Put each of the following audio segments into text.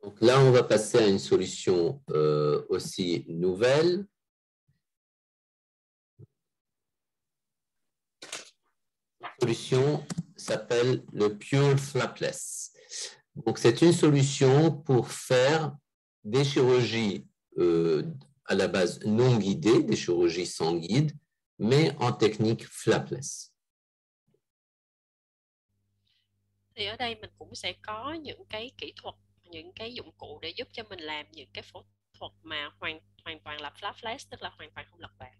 Donc là, on va passer à une solution aussi nouvelle. La solution s'appelle le Pure Flapless. Donc, c'est une solution pour faire des chirurgies à la base non guidées, des chirurgies sans guide, mais en technique flapless. Thì ở đây mình cũng sẽ có những cái kỹ thuật, những cái dụng cụ để giúp cho mình làm những cái phẫu thuật mà hoàn toàn là flapless, tức là hoàn toàn không lật bàn.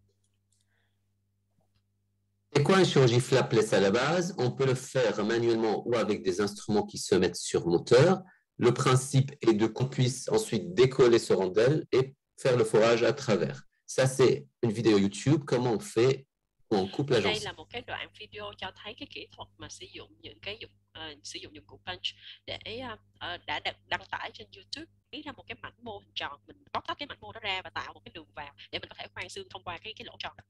C'est quoi une chirurgie flapless à la base? On peut le faire manuellement ou avec des instruments qui se mettent sur moteur. Le principe est de qu'on puisse ensuite décoller ce rondelle et faire le forage à travers. Ça, c'est une vidéo YouTube, comment on fait, où on coupe la Đây gencive. là một cái đoạn video cho thấy cái kỹ thuật mà sử dụng những cái sử dụng dụng cụ punch để đã đăng tải trên YouTube, lấy ra một cái mảnh mô hình tròn, mình bóc tách cái mảnh mô đó ra và tạo một cái đường vào để mình có thể khoan xương thông qua cái lỗ tròn đó.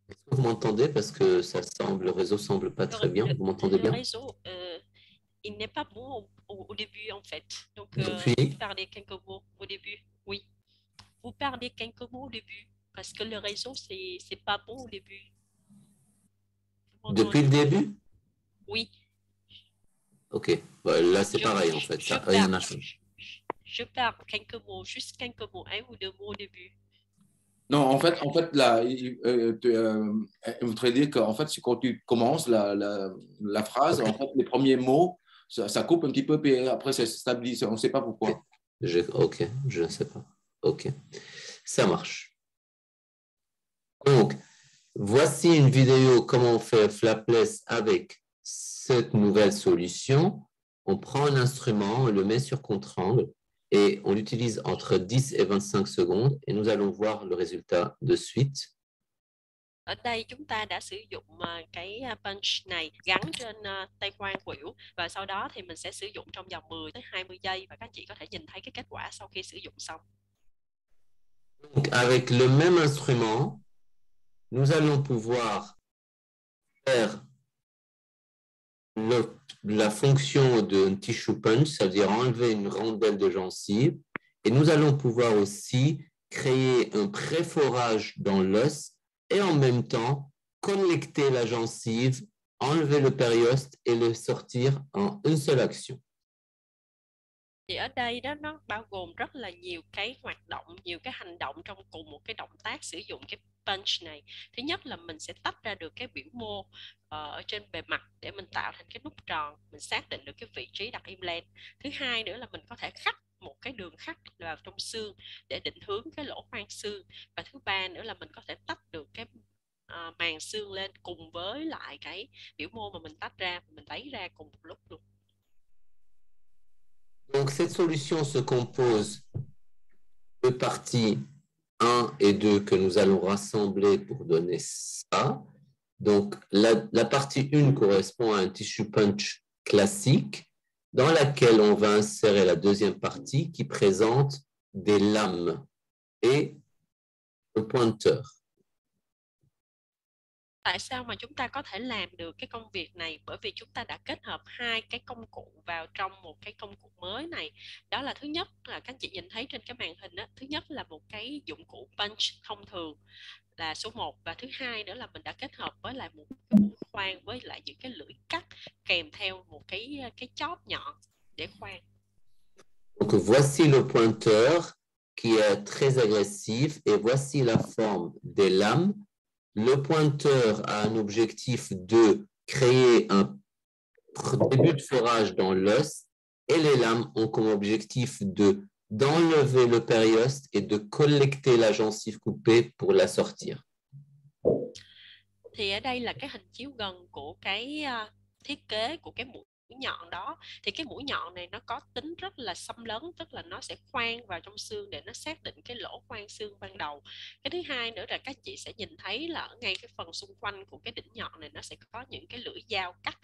Est-ce que vous m'entendez? Parce que ça semble, le réseau semble pas très bien. Vous m'entendez Le bien? réseau, il n'est pas bon au début en fait. Donc, Depuis? vous parlez quelques mots au début. Oui. Vous parlez quelques mots au début. Parce que le réseau, c'est pas bon au début. Depuis le début? Oui. Ok. Bah, là, c'est pareil en fait. Ça, rien n'a changé. Je parle quelques mots, juste quelques mots, un ou deux mots au début. Non, en fait là, je voudrais dire qu'en fait, quand tu commences la phrase, en fait, les premiers mots, ça coupe un petit peu, puis après, ça se stabilise. On ne sait pas pourquoi. Ok, je ne sais pas. Ok, ça marche. Donc, voici une vidéo comment on fait flapless avec cette nouvelle solution. On prend un instrument, on le met sur contre-angle et on l'utilise entre 10 et 25 secondes et nous allons voir le résultat de suite. Ở đây chúng ta đã sử dụng cái punch này gắn trên tay khoan khuỷu và sau đó thì mình sẽ sử dụng trong vòng 10 tới 20 giây và các anh chị có thể nhìn thấy cái kết quả sau khi sử dụng xong. Donc, avec le même instrument, nous allons pouvoir faire la fonction de tissue punch, ça veut dire enlever une rondelle de gencive, et nous allons pouvoir aussi créer un préforage dans l'os et en même temps connecter la gencive, enlever le périoste et le sortir en une seule action. Thì ở đây đó nó bao gồm rất là nhiều cái hoạt động, nhiều cái hành động trong cùng một cái động tác sử dụng cái punch này. Thứ nhất là mình sẽ tách ra được cái biểu mô ở trên bề mặt để mình tạo thành cái nút tròn, mình xác định được cái vị trí đặt implant. Thứ hai nữa là mình có thể khắc một cái đường khắc vào trong xương để định hướng cái lỗ khoan xương. Và thứ ba nữa là mình có thể tách được cái màng xương lên cùng với lại cái biểu mô mà mình tách ra, mình lấy ra cùng một lúc luôn. Donc, cette solution se compose de parties 1 et 2 que nous allons rassembler pour donner ça. Donc, la partie 1 correspond à un tissue punch classique dans laquelle on va insérer la deuxième partie qui présente des lames et un pointeur. Tại sao mà chúng ta có thể làm được cái công việc này? Bởi vì chúng ta đã kết hợp hai cái công cụ vào trong một cái công cụ mới này. Đó là thứ nhất là các anh chị nhìn thấy trên cái màn hình đó. Thứ nhất là một cái dụng cụ punch thông thường là số 1. Và thứ hai nữa là mình đã kết hợp với lại một cái mũi khoan với lại những cái lưỡi cắt kèm theo một cái chóp nhọn để khoan. Donc voici le pointeur qui est très agressif et voici la forme des lames. Le pointeur a un objectif de créer un début de forage dans l'os et les lames ont comme objectif d'enlever le périoste et de collecter la gencive coupée pour la sortir. Thì ở đây là cái hình chiếu gần của cái thiết kế của cái mũi nhọn đó. Thì cái mũi nhọn này nó có tính rất là xâm lấn, tức là nó sẽ khoan vào trong xương để nó xác định cái lỗ khoan xương ban đầu. Cái thứ hai nữa là các chị sẽ nhìn thấy là ở ngay cái phần xung quanh của cái đỉnh nhọn này nó sẽ có những cái lưỡi dao cắt.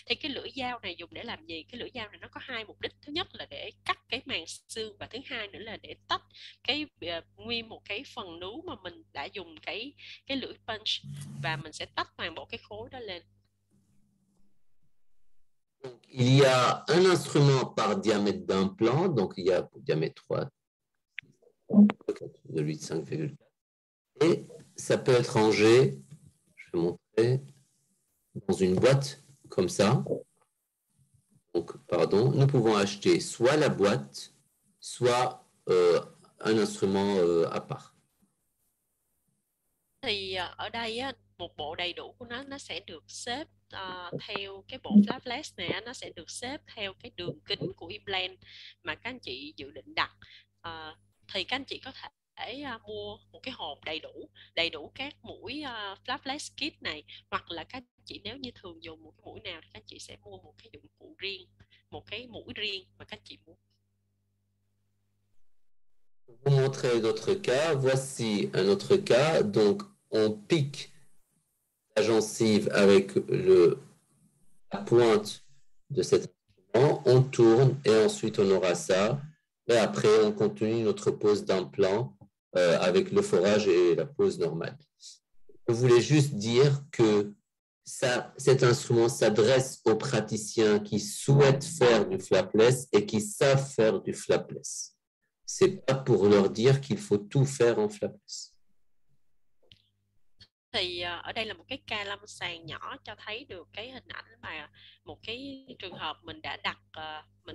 Thì cái lưỡi dao này dùng để làm gì? Cái lưỡi dao này nó có hai mục đích. Thứ nhất là để cắt cái màng xương và thứ hai nữa là để tách cái nguyên một cái phần nướu mà mình đã dùng cái lưỡi punch và mình sẽ tách toàn bộ cái khối đó lên. Donc, il y a un instrument par diamètre d'implant, donc il y a diamètre 3 de 8,5,4. Et ça peut être rangé, je vais montrer, dans une boîte comme ça. Donc, pardon, nous pouvons acheter soit la boîte, soit un instrument à part. Thì ở đây á, một bộ đầy đủ của nó sẽ được xếp theo cái bộ flapless này á, nó sẽ được xếp theo cái đường kính của implant mà các anh chị dự định đặt. Thì các anh chị có thể mua một cái hộp đầy đủ các mũi flapless kit này, hoặc là các anh chị nếu như thường dùng một cái mũi nào thì các anh chị sẽ mua một cái dụng cụ riêng, một cái mũi riêng mà các anh chị muốn. Pour vous montrer d'autres cas, voici un autre cas. Donc, on pique la gencive avec la pointe de cet instrument, on tourne et ensuite on aura ça. Et après, on continue notre pose d'implant avec le forage et la pose normale. Je voulais juste dire que cet instrument s'adresse aux praticiens qui souhaitent faire du flapless et qui savent faire du flapless. C'est pas pour leur dire qu'il faut tout faire en flapless. Thì ở đây là một cái ca lâm sàng nhỏ cho thấy được cái hình ảnh mà một cái trường hợp mình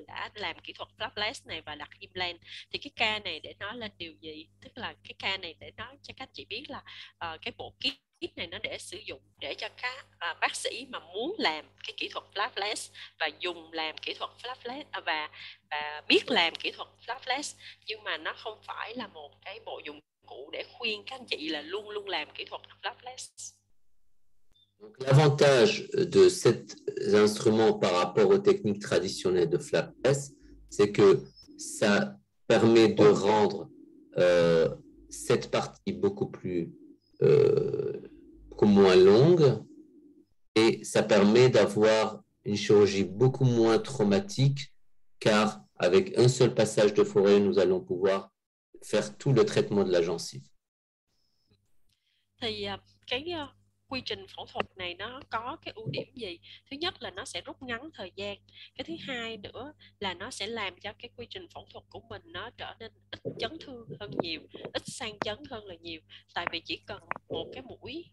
đã làm kỹ thuật flapless này và đặt implant. Thì cái ca này để nói lên điều gì? Tức là cái ca này để nói cho các chị biết là cái bộ kit này nó để sử dụng để cho các bác sĩ mà muốn làm cái kỹ thuật flapless và dùng làm kỹ thuật flapless và biết làm kỹ thuật flapless, nhưng mà nó không phải là một cái bộ dụng cụ để khuyên các anh chị là luôn luôn làm kỹ thuật flapless. L'avantage de cet instrument par rapport aux techniques traditionnelles de flapless, c'est que ça permet de rendre cette partie beaucoup moins longue et ça permet d'avoir une chirurgie beaucoup moins traumatique, car avec un seul passage de forêt, nous allons pouvoir faire tout le traitement de la gencive. Thì cái quy trình phẫu thuật này nó có cái ưu điểm gì? Thứ nhất là nó sẽ rút ngắn thời gian. Cái thứ hai nữa là nó sẽ làm cho cái quy trình phẫu thuật của mình nó trở nên ít chấn thương hơn nhiều, ít sang chấn hơn là nhiều. Tại vì chỉ cần một cái mũi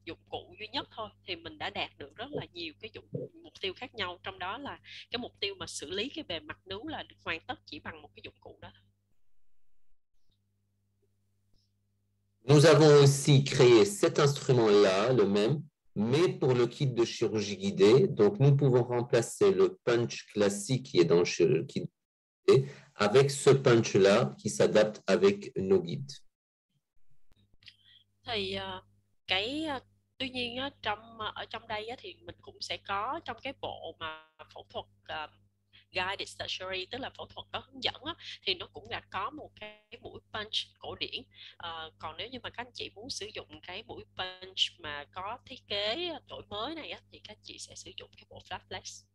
dụng cụ duy nhất thôi thì mình đã đạt được rất là nhiều cái mục tiêu khác nhau. Trong đó là cái mục tiêu mà xử lý cái bề mặt nướu là được hoàn tất chỉ bằng một cái dụng cụ đó. Nous avons aussi créé cet instrument-là, le même, mais pour le kit de chirurgie guidée. Donc, nous pouvons remplacer le punch classique qui est dans le kit guidé avec ce punch-là qui s'adapte avec nos guides. Thì tuy nhiên ở trong đây thì mình cũng sẽ có trong cái bộ mà phẫu thuật guided surgery, tức là phẫu thuật có hướng dẫn thì nó cũng đã có một cái mũi punch cổ điển. Còn nếu như mà các anh chị muốn sử dụng cái mũi punch mà có thiết kế đổi mới này thì các anh chị sẽ sử dụng cái bộ flapless.